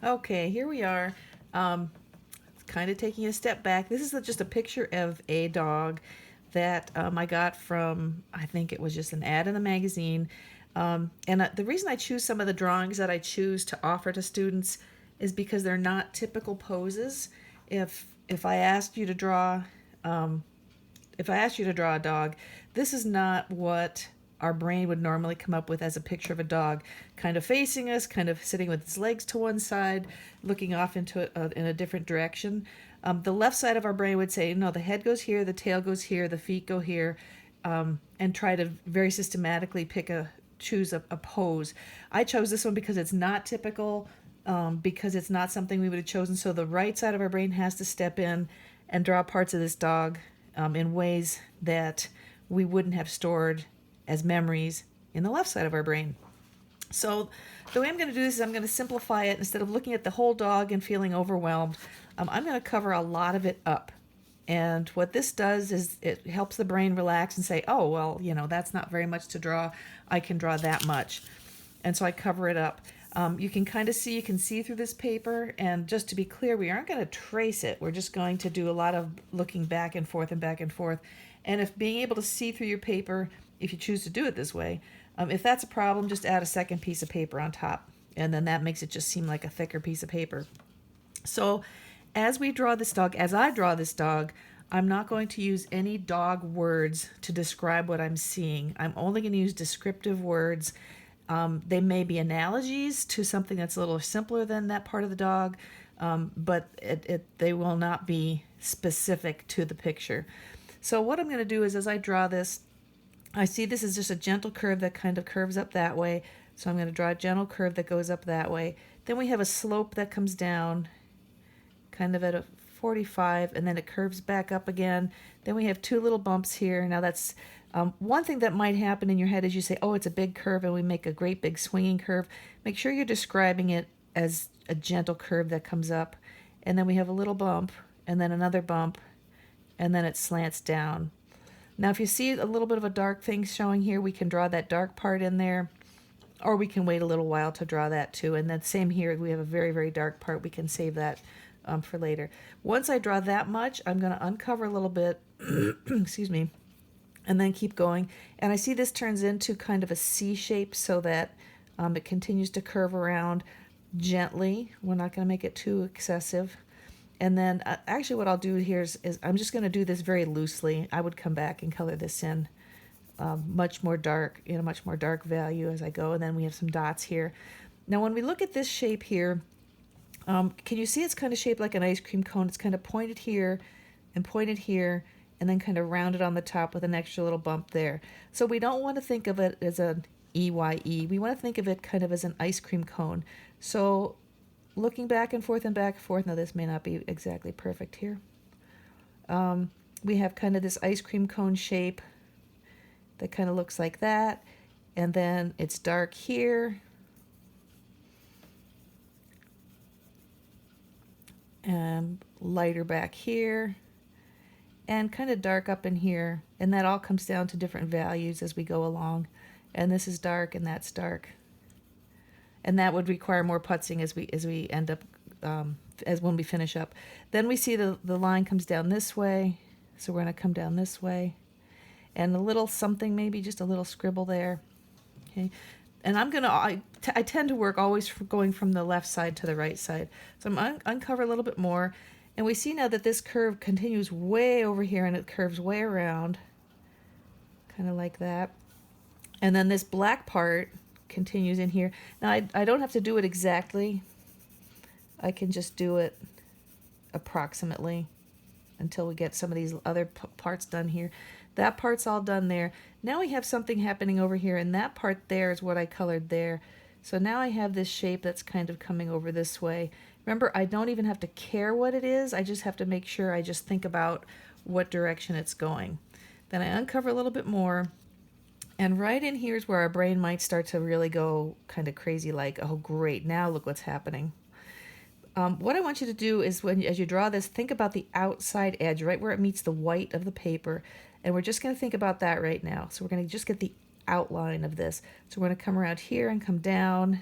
Okay, here we are. Kind of taking a step back. This is just a picture of a dog that I got from, I think it was just an ad in the magazine. And the reason I choose some of the drawings that I choose to offer to students is because they're not typical poses. If I asked you to draw, um, if I asked you to draw a dog, this is not what our brain would normally come up with as a picture of a dog, kind of facing us, kind of sitting with its legs to one side, looking off in a different direction. The left side of our brain would say, no, the head goes here, the tail goes here, the feet go here, and try to very systematically choose a pose. I chose this one because it's not typical, because it's not something we would have chosen. So the right side of our brain has to step in and draw parts of this dog in ways that we wouldn't have stored as memories in the left side of our brain. So the way I'm going to do this is I'm going to simplify it. Instead of looking at the whole dog and feeling overwhelmed, I'm going to cover a lot of it up. And what this does is it helps the brain relax and say, oh, well, that's not very much to draw. I can draw that much. And so I cover it up. You can kind of see, you can see through this paper. And just to be clear, we aren't going to trace it. We're just going to do a lot of looking back and forth and back and forth. And if being able to see through your paper, if you choose to do it this way, if that's a problem, just add a second piece of paper on top. And then that makes it just seem like a thicker piece of paper. So as we draw this dog, as I draw this dog, I'm not going to use any dog words to describe what I'm seeing. I'm only going to use descriptive words. They may be analogies to something that's a little simpler than that part of the dog, but they will not be specific to the picture. So what I'm going to do is as I draw this, I see this is just a gentle curve that kind of curves up that way. So I'm going to draw a gentle curve that goes up that way. Then we have a slope that comes down kind of at a 45, and then it curves back up again. Then we have two little bumps here. Now that's one thing that might happen in your head is you say, oh, it's a big curve, and we make a great big swinging curve. Make sure you're describing it as a gentle curve that comes up. And then we have a little bump, and then another bump, and then it slants down. Now, if you see a little bit of a dark thing showing here, we can draw that dark part in there, or we can wait a little while to draw that too. And then same here, we have a very, very dark part. We can save that for later. Once I draw that much, I'm going to uncover a little bit, excuse me, and then keep going. And I see this turns into kind of a C shape so that it continues to curve around gently. We're not going to make it too excessive. And then actually what I'll do here is I'm just going to do this very loosely. I would come back and color this in much more dark, in a much more dark value as I go. And then we have some dots here. Now when we look at this shape here, can you see it's kind of shaped like an ice cream cone? It's kind of pointed here, and then kind of rounded on the top with an extra little bump there. So we don't want to think of it as an EYE. We want to think of it kind of as an ice cream cone. So looking back and forth, now this may not be exactly perfect here. We have kind of this ice cream cone shape that kind of looks like that. And then it's dark here. And lighter back here. And kind of dark up in here. And that all comes down to different values as we go along. And this is dark and that's dark. And that would require more putzing as we end up, as when we finish up. Then we see the line comes down this way. So we're going to come down this way. And a little something, maybe just a little scribble there. Okay. And I tend to work always going from the left side to the right side. So I'm uncover a little bit more. And we see now that this curve continues way over here and it curves way around. Kind of like that. And then this black part continues in here. Now I don't have to do it exactly. I can just do it approximately until we get some of these other parts done here. That part's all done there. Now we have something happening over here, and that part there is what I colored there. So now I have this shape that's kind of coming over this way. Remember, I don't even have to care what it is. I just have to make sure I just think about what direction it's going. Then I uncover a little bit more. And right in here is where our brain might start to really go kind of crazy, like, oh, great, now look what's happening. What I want you to do is as you draw this, think about the outside edge, right where it meets the white of the paper. And we're just going to think about that right now. So we're going to just get the outline of this. So we're going to come around here and come down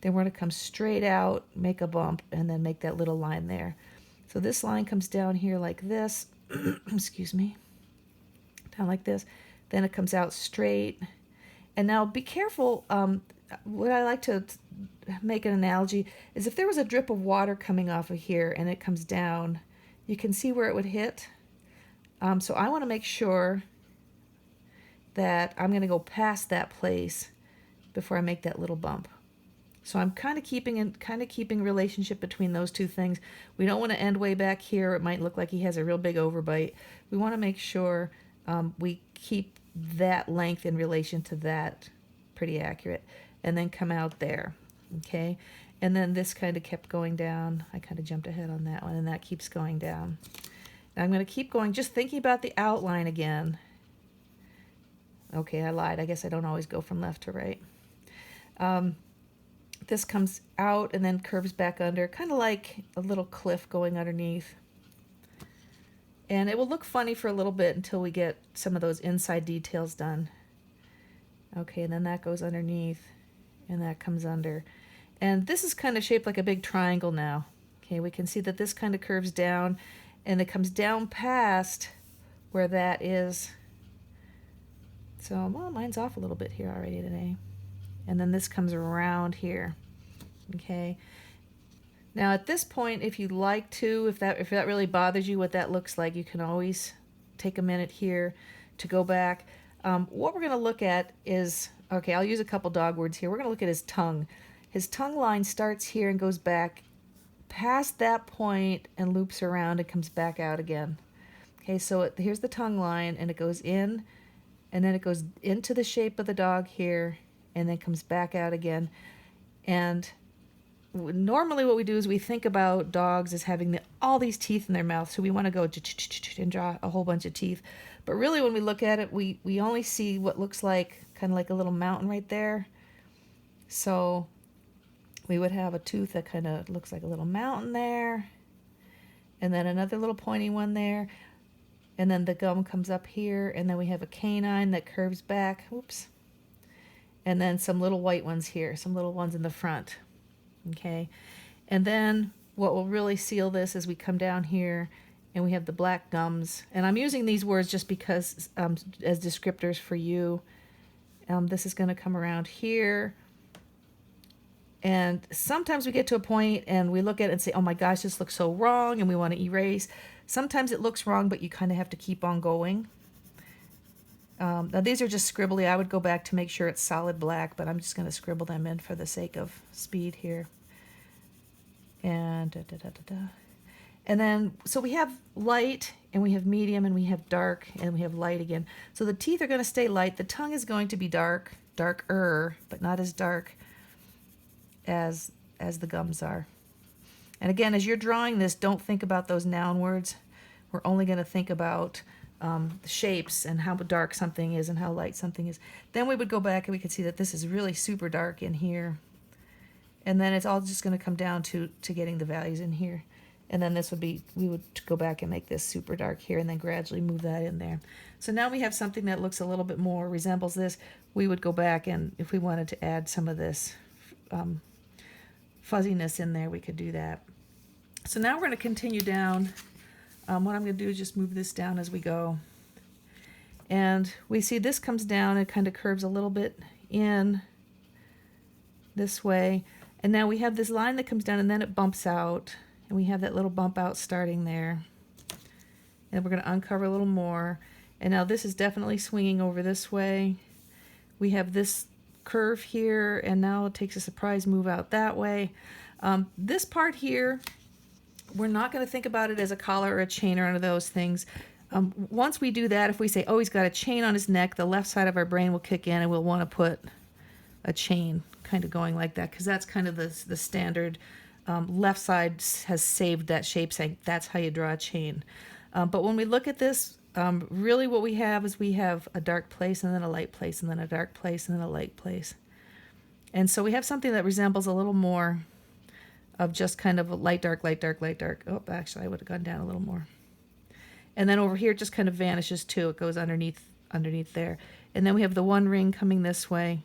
Then we're going to come straight out, make a bump, and then make that little line there. So this line comes down here like this. Excuse me. Down like this. Then it comes out straight. And now be careful. What I like to make an analogy is if there was a drip of water coming off of here and it comes down, you can see where it would hit. So I want to make sure that I'm going to go past that place before I make that little bump. So I'm kind of keeping relationship between those two things. We don't want to end way back here. It might look like he has a real big overbite. We want to make sure we keep that length in relation to that pretty accurate, and then come out there. Okay, and then this kind of kept going down. I kind of jumped ahead on that one, and that keeps going down. Now I'm going to keep going, just thinking about the outline again. Okay, I lied. I guess I don't always go from left to right. This comes out and then curves back under, kind of like a little cliff going underneath. And it will look funny for a little bit until we get some of those inside details done. Okay, and then that goes underneath, and that comes under. And this is kind of shaped like a big triangle now. Okay, we can see that this kind of curves down, and it comes down past where that is. So, well, mine's off a little bit here already today. And then this comes around here. Okay. Now at this point, if you'd like to, if that really bothers you what that looks like, you can always take a minute here to go back. What we're going to look at is, okay, I'll use a couple dog words here. We're going to look at his tongue. His tongue line starts here and goes back past that point and loops around and comes back out again. Okay, so here's the tongue line, and it goes in, and then it goes into the shape of the dog here, and then comes back out again. And normally what we do is we think about dogs as having all these teeth in their mouth, so we want to go and draw a whole bunch of teeth. But really when we look at it, we only see what looks like kind of like a little mountain right there. So we would have a tooth that kind of looks like a little mountain there, and then another little pointy one there, and then the gum comes up here, and then we have a canine that curves back. Oops. And then some little white ones here, some little ones in the front. Okay, and then what will really seal this is we come down here and we have the black gums, and I'm using these words just because as descriptors for you. This is going to come around here, and sometimes we get to a point and we look at it and say, oh my gosh, this looks so wrong, and we want to erase. Sometimes it looks wrong, but you kind of have to keep on going. Now these are just scribbly. I would go back to make sure it's solid black, but I'm just going to scribble them in for the sake of speed here. And and then, so we have light, and we have medium, and we have dark, and we have light again. So the teeth are going to stay light. The tongue is going to be darker, but not as dark as the gums are. And again, as you're drawing this, don't think about those noun words. We're only going to think about the shapes and how dark something is and how light something is. Then we would go back and we could see that this is really super dark in here. And then it's all just going to come down to getting the values in here. And then this would be, we would go back and make this super dark here and then gradually move that in there. So now we have something that looks a little bit more, resembles this. We would go back, and if we wanted to add some of this fuzziness in there, we could do that. So now we're going to continue down. What I'm going to do is just move this down as we go. And we see this comes down, it kind of curves a little bit in this way. And now we have this line that comes down, and then it bumps out. And we have that little bump out starting there. And we're going to uncover a little more. And now this is definitely swinging over this way. We have this curve here, and now it takes a surprise move out that way. This part here, we're not going to think about it as a collar or a chain or one of those things. Once we do that, if we say, oh, he's got a chain on his neck, the left side of our brain will kick in, and we'll want to put a chain kind of going like that, because that's kind of the standard. Left side has saved that shape, saying that's how you draw a chain. But when we look at this, really what we have is we have a dark place, and then a light place, and then a dark place, and then a light place. And so we have something that resembles a little more of just kind of a light, dark, light, dark, light, dark. Oh, actually, I would have gone down a little more. And then over here it just kind of vanishes too. It goes underneath there. And then we have the one ring coming this way.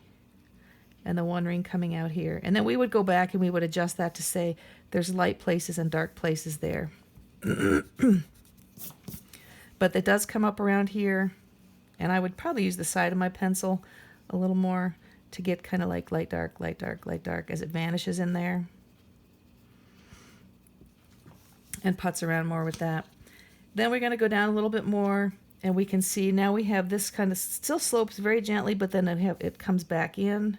and the one ring coming out here. And then we would go back and we would adjust that to say there's light places and dark places there. But it does come up around here, and I would probably use the side of my pencil a little more to get kind of like light, dark, light, dark, light, dark as it vanishes in there. And putz around more with that. Then we're going to go down a little bit more, and we can see now we have this kind of still slopes very gently, but then it comes back in.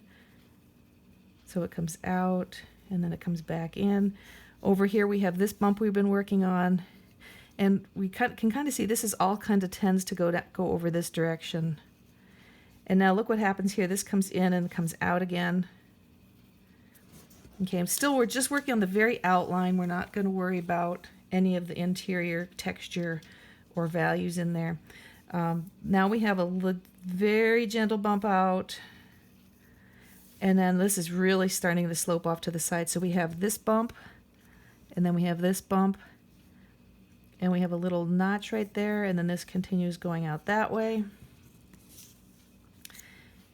So it comes out, and then it comes back in. Over here we have this bump we've been working on, and we can kind of see this is all kind of tends to go over this direction. And now look what happens here. This comes in and comes out again. Okay, we're just working on the very outline. We're not going to worry about any of the interior texture or values in there. Now we have a very gentle bump out, and then this is really starting to slope off to the side. So we have this bump, and then we have this bump, and we have a little notch right there, and then this continues going out that way.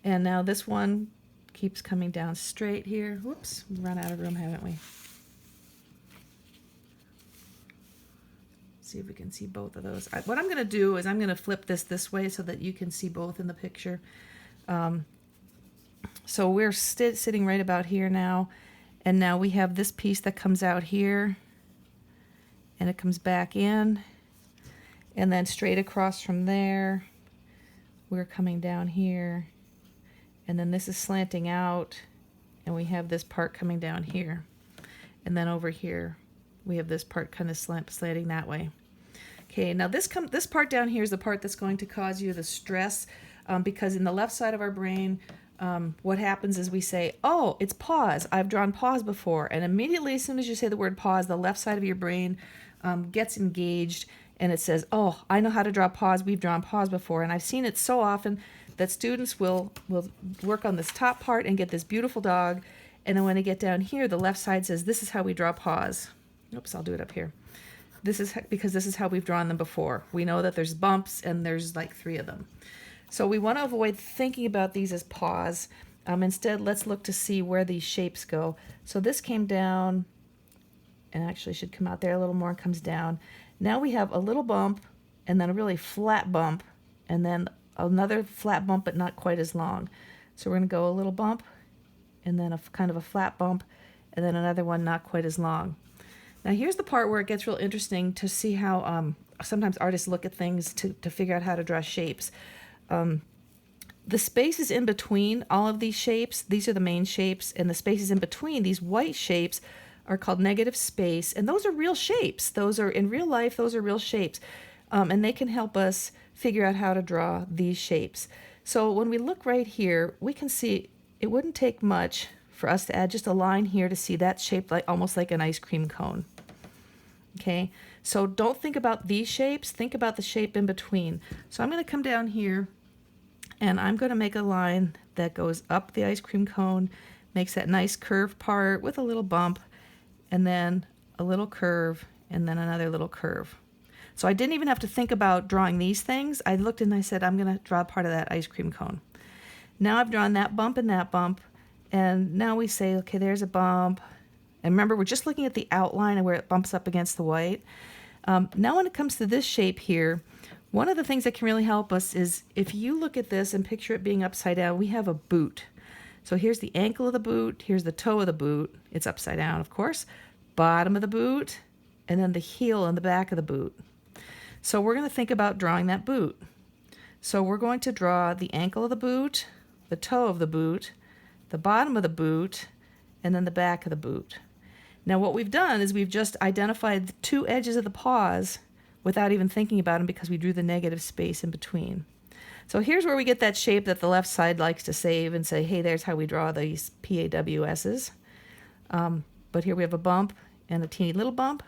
And now this one keeps coming down straight here. Whoops, we run out of room, haven't we? See if we can see both of those. What I'm going to do is I'm going to flip this way so that you can see both in the picture. So we're sitting right about here now, and now we have this piece that comes out here, and it comes back in, and then straight across from there we're coming down here, and then this is slanting out, and we have this part coming down here, and then over here we have this part kind of slanting that way. Okay, now this part down here is the part that's going to cause you the stress, because in the left side of our brain, what happens is we say, oh, it's paws. I've drawn paws before. And immediately as soon as you say the word paws, the left side of your brain gets engaged, and it says, oh, I know how to draw paws. We've drawn paws before. And I've seen it so often that students will work on this top part and get this beautiful dog. And then when they get down here, the left side says, this is how we draw paws. Oops, I'll do it up here. Because this is how we've drawn them before. We know that there's bumps, and there's like 3 of them. So we want to avoid thinking about these as paws. Instead, let's look to see where these shapes go. So this came down, and actually should come out there a little more, and comes down. Now we have a little bump, and then a really flat bump, and then another flat bump, but not quite as long. So we're going to go a little bump, and then a kind of a flat bump, and then another one not quite as long. Now here's the part where it gets real interesting to see how sometimes artists look at things to figure out how to draw shapes. The spaces in between all of these shapes, these are the main shapes, and the spaces in between these white shapes are called negative space, and those are real shapes. Those are, in real life, those are real shapes, and they can help us figure out how to draw these shapes. So when we look right here, we can see it wouldn't take much for us to add just a line here to see that shape like almost like an ice cream cone. Okay, so don't think about these shapes, think about the shape in between. So I'm going to come down here, and I'm going to make a line that goes up the ice cream cone, makes that nice curved part with a little bump, and then a little curve, and then another little curve. So I didn't even have to think about drawing these things. I looked and I said, I'm going to draw part of that ice cream cone. Now I've drawn that bump, and now we say, okay, there's a bump. And remember, we're just looking at the outline and where it bumps up against the white. Now when it comes to this shape here, one of the things that can really help us is if you look at this and picture it being upside down, we have a boot. So here's the ankle of the boot, here's the toe of the boot. It's upside down, of course. Bottom of the boot, and then the heel and the back of the boot. So we're going to think about drawing that boot. So we're going to draw the ankle of the boot, the toe of the boot, the bottom of the boot, and then the back of the boot. Now what we've done is we've just identified the 2 edges of the paws without even thinking about them because we drew the negative space in between. So here's where we get that shape that the left side likes to save and say, hey, there's how we draw these PAWSs. But here we have a bump and a teeny little bump,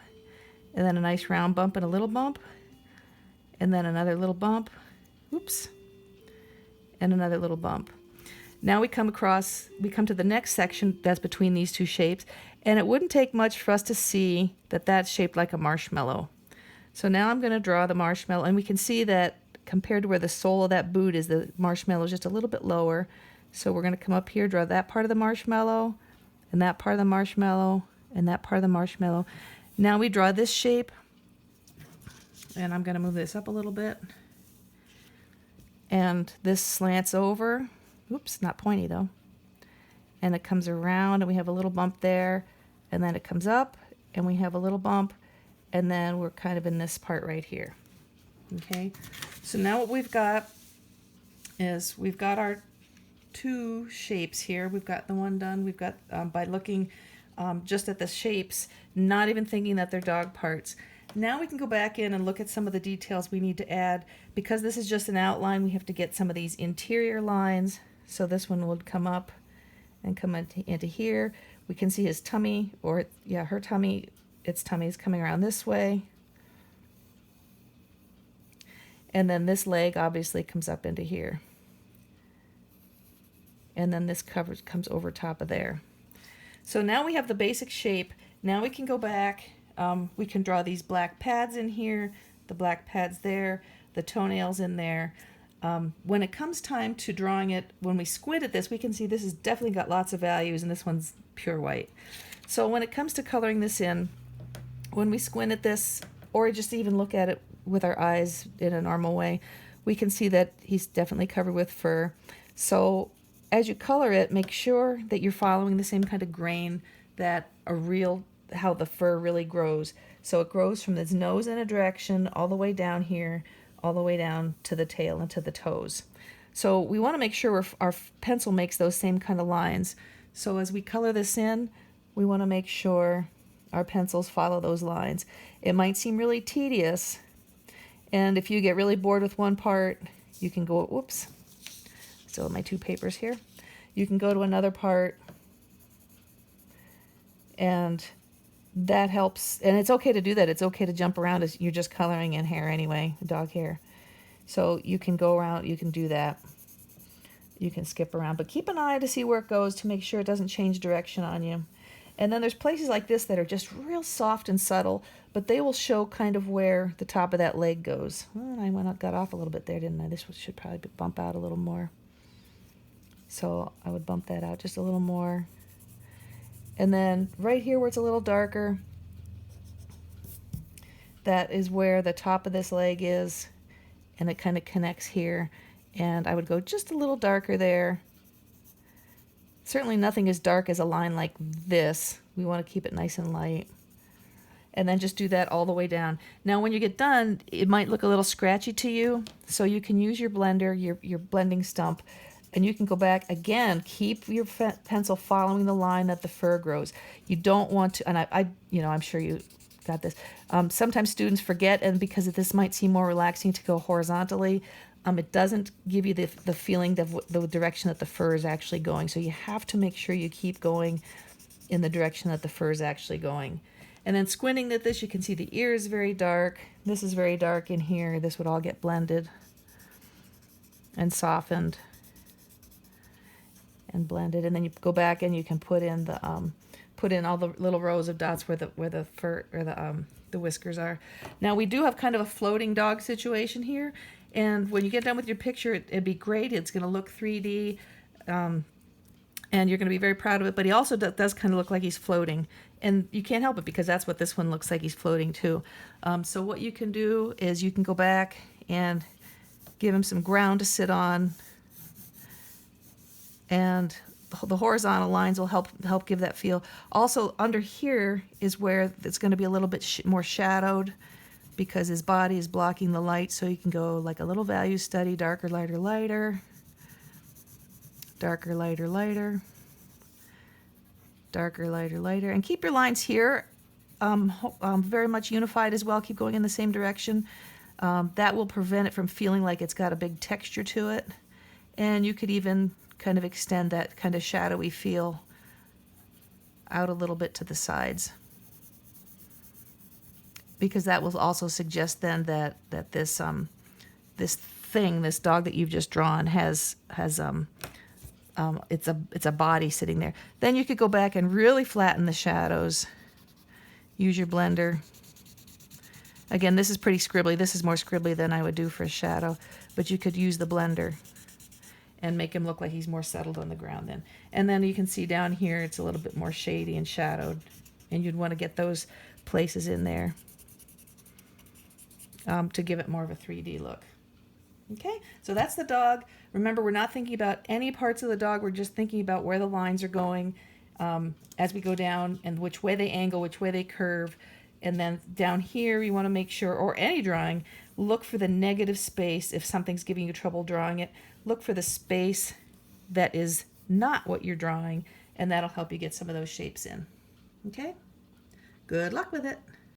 and then a nice round bump and a little bump, and then another little bump, oops, and another little bump. Now we come to the next section that's between these 2 shapes, and it wouldn't take much for us to see that that's shaped like a marshmallow. So now I'm going to draw the marshmallow, and we can see that compared to where the sole of that boot is, the marshmallow is just a little bit lower. So we're going to come up here, draw that part of the marshmallow, and that part of the marshmallow, and that part of the marshmallow. Now we draw this shape, and I'm going to move this up a little bit. And this slants over. Oops, not pointy though. And it comes around, and we have a little bump there, and then it comes up, and we have a little bump, and then we're kind of in this part right here. Okay, so now what we've got is we've got our two shapes here. We've got the one done. We've got, by looking just at the shapes, not even thinking that they're dog parts. Now we can go back in and look at some of the details we need to add. Because this is just an outline, we have to get some of these interior lines. So this one would come up and come into here. We can see his tummy, or yeah, her tummy, its tummy is coming around this way. And then this leg obviously comes up into here. And then this comes over top of there. So now we have the basic shape. Now we can go back. We can draw these black pads in here, the black pads there, the toenails in there. When it comes time to drawing it, when we squint at this, we can see this has definitely got lots of values, and this one's pure white. So when it comes to coloring this in, when we squint at this, or just even look at it with our eyes in a normal way, we can see that he's definitely covered with fur. So as you color it, make sure that you're following the same kind of grain that how the fur really grows. So it grows from his nose in a direction all the way down here, all the way down to the tail and to the toes. So we want to make sure our pencil makes those same kind of lines. So as we color this in, we want to make sure our pencils follow those lines. It might seem really tedious, and if you get really bored with one part, you can go, whoops, still have my two papers here. You can go to another part, and that helps. And it's okay to do that. It's okay to jump around as you're just coloring in hair anyway, dog hair. So you can go around, you can do that. You can skip around, but keep an eye to see where it goes to make sure it doesn't change direction on you. And then there's places like this that are just real soft and subtle, but they will show kind of where the top of that leg goes. Oh, I got off a little bit there, didn't I? This should probably bump out a little more. So I would bump that out just a little more. And then right here where it's a little darker, that is where the top of this leg is, and it kind of connects here. And I would go just a little darker there. Certainly nothing as dark as a line like this. We want to keep it nice and light. And then just do that all the way down. Now when you get done, it might look a little scratchy to you, so you can use your blender, your blending stump, and you can go back again. Keep your pencil following the line that the fur grows. You don't want to, and I'm sure you got this. Sometimes students forget, and because this might seem more relaxing to go horizontally, it doesn't give you the feeling of the direction that the fur is actually going. So you have to make sure you keep going in the direction that the fur is actually going. And then squinting at this, you can see the ear is very dark. This is very dark in here. This would all get blended and softened and blended. And then you go back and you can put in all the little rows of dots where the fur or the whiskers are. Now we do have kind of a floating dog situation here. And when you get done with your picture, it'd be great. It's going to look 3D, and you're going to be very proud of it. But he also does kind of look like he's floating. And you can't help it because that's what this one looks like. He's floating too. So what you can do is you can go back and give him some ground to sit on. And the horizontal lines will help give that feel. Also, under here is where it's going to be a little bit more shadowed, because his body is blocking the light. So you can go like a little value study, darker, lighter, lighter, darker, lighter, lighter, darker, lighter, lighter, and keep your lines here very much unified as well. Keep going in the same direction. That will prevent it from feeling like it's got a big texture to it. And you could even kind of extend that kind of shadowy feel out a little bit to the sides, because that will also suggest then that this dog that you've just drawn has it's a body sitting there. Then you could go back and really flatten the shadows. Use your blender. Again, this is pretty scribbly. This is more scribbly than I would do for a shadow, but you could use the blender and make him look like he's more settled on the ground then. And then you can see down here it's a little bit more shady and shadowed, and you'd want to get those places in there to give it more of a 3D look. Okay, so that's the dog. Remember, we're not thinking about any parts of the dog. We're just thinking about where the lines are going as we go down, and which way they angle, which way they curve. And then down here, you want to make sure, or any drawing, look for the negative space. If something's giving you trouble drawing it, look for the space that is not what you're drawing, and that'll help you get some of those shapes in. Okay? Good luck with it.